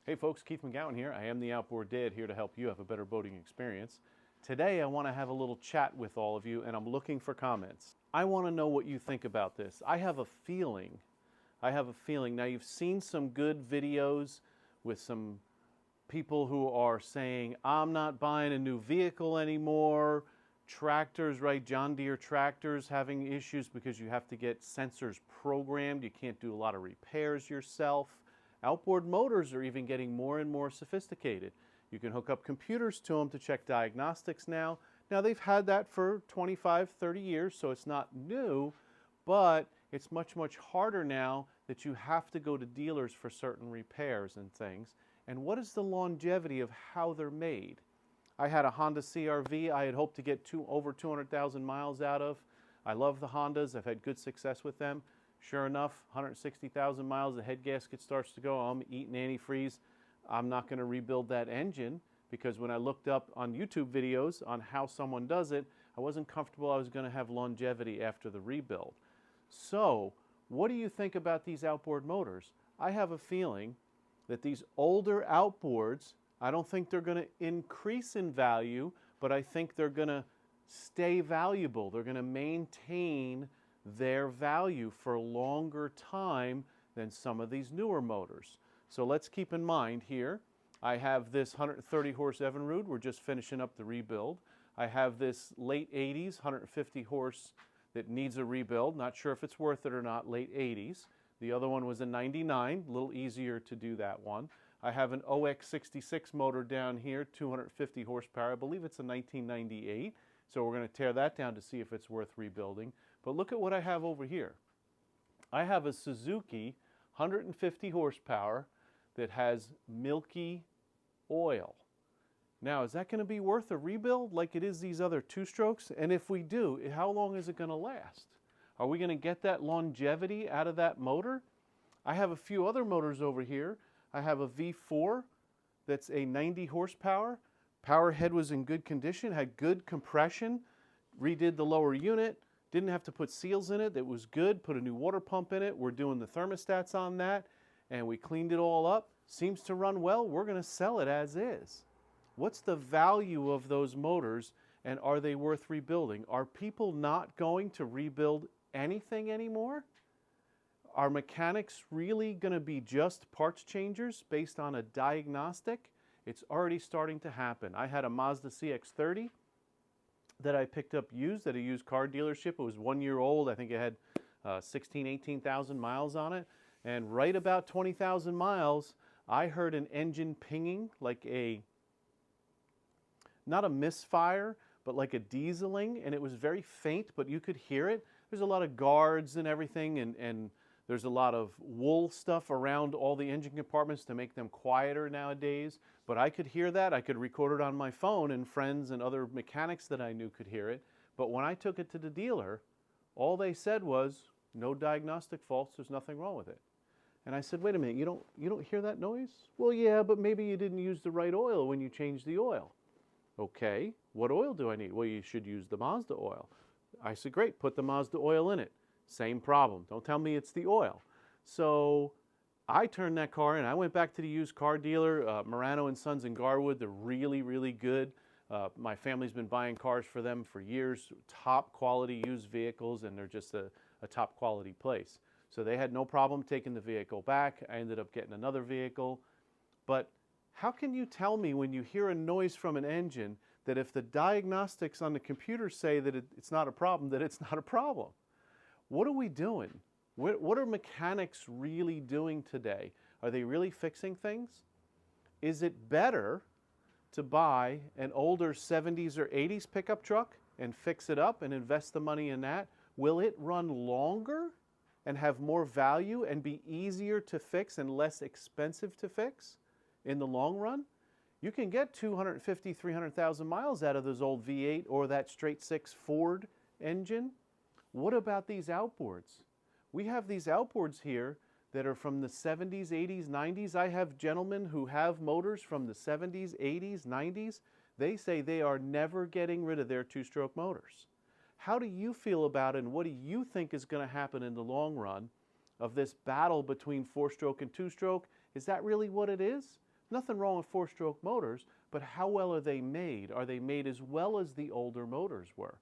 Hey folks, Keith McGowan here. I am the Outboard Dad, here to help you have a better boating experience. Today I want to have a little chat with all of you and I'm looking for comments. I want to know what you think about this. I have a feeling, now you've seen some good videos with some people who are saying, I'm not buying a new vehicle anymore. Tractors, right? John Deere tractors having issues because you have to get sensors programmed. You can't do a lot of repairs yourself. Outboard motors are even getting more and more sophisticated. You can hook up computers to them to check diagnostics now. Now they've had that for 25, 30 years, so it's not new, but it's much, much harder now that you have to go to dealers for certain repairs and things. And what is the longevity of how they're made? I had a Honda CR-V I had hoped to get over 200,000 miles out of. I love the Hondas. I've had good success with them. Sure enough, 160,000 miles, the head gasket starts to go. I'm eating antifreeze. I'm not going to rebuild that engine because when I looked up on YouTube videos on how someone does it, I wasn't comfortable I was going to have longevity after the rebuild. So, what do you think about these outboard motors? I have a feeling that these older outboards, I don't think they're going to increase in value, but I think they're going to stay valuable. They're going to maintain their value for a longer time than some of these newer motors. So let's keep in mind here, I have this 130 horse Evinrude. We're just finishing up the rebuild. I have this late 80s 150 horse that needs a rebuild. Not sure if it's worth it or not, late 80s. The other one was a 99, a little easier to do that one. I have an OX66 motor down here, 250 horsepower. I believe it's a 1998. So we're going to tear that down to see if it's worth rebuilding. But look at what I have over here. I have a Suzuki 150 horsepower that has milky oil. Now, is that going to be worth a rebuild like it is these other two-strokes? And if we do, how long is it going to last? Are we going to get that longevity out of that motor? I have a few other motors over here. I have a V4 that's a 90 horsepower. Power head was in good condition, had good compression, redid the lower unit, didn't have to put seals in it. It was good, put a new water pump in it. We're doing the thermostats on that, and we cleaned it all up. Seems to run well. We're going to sell it as is. What's the value of those motors, and are they worth rebuilding? Are people not going to rebuild anything anymore? Are mechanics really going to be just parts changers based on a diagnostic? It's already starting to happen. I had a Mazda CX-30 that I picked up used at a used car dealership. It was 1 year old. I think it had 16, 18,000 miles on it. And right about 20,000 miles, I heard an engine pinging like not a misfire, but like a dieseling. And it was very faint, but you could hear it. There's a lot of guards and everything, and there's a lot of wool stuff around all the engine compartments to make them quieter nowadays. But I could hear that. I could record it on my phone, and friends and other mechanics that I knew could hear it. But when I took it to the dealer, all they said was, no diagnostic faults, there's nothing wrong with it. And I said, wait a minute, you don't hear that noise? Well, yeah, but maybe you didn't use the right oil when you changed the oil. Okay, what oil do I need? Well, you should use the Mazda oil. I said, great, put the Mazda oil in it. Same problem. Don't tell me it's the oil. So I turned that car in. I went back to the used car dealer, Morano & Sons in Garwood. They're really, really good. My family's been buying cars for them for years. Top quality used vehicles, and they're just a top quality place. So they had no problem taking the vehicle back. I ended up getting another vehicle. But how can you tell me when you hear a noise from an engine that if the diagnostics on the computer say that it's not a problem, that it's not a problem? What are we doing? What are mechanics really doing today? Are they really fixing things? Is it better to buy an older 70s or 80s pickup truck and fix it up and invest the money in that? Will it run longer and have more value and be easier to fix and less expensive to fix in the long run? You can get 250, 300,000 miles out of those old V8 or that straight six Ford engine. What about these outboards? We have these outboards here that are from the 70s, 80s, 90s. I have gentlemen who have motors from the 70s, 80s, 90s. They say they are never getting rid of their two-stroke motors. How do you feel about it, and what do you think is going to happen in the long run of this battle between four-stroke and two-stroke? Is that really what it is? Nothing wrong with four-stroke motors, but how well are they made? Are they made as well as the older motors were?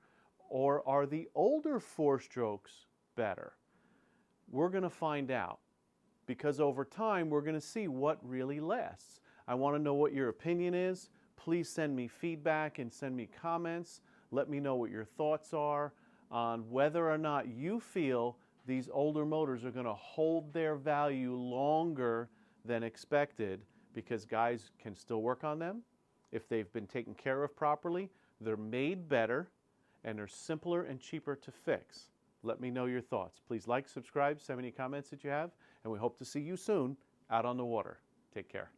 Or are the older four-strokes better? We're going to find out, because over time we're going to see what really lasts. I want to know what your opinion is. Please send me feedback and send me comments. Let me know what your thoughts are on whether or not you feel these older motors are going to hold their value longer than expected, because guys can still work on them. If they've been taken care of properly, they're made better, and they're simpler and cheaper to fix. Let me know your thoughts. Please like, subscribe, send me any comments that you have, and we hope to see you soon out on the water. Take care.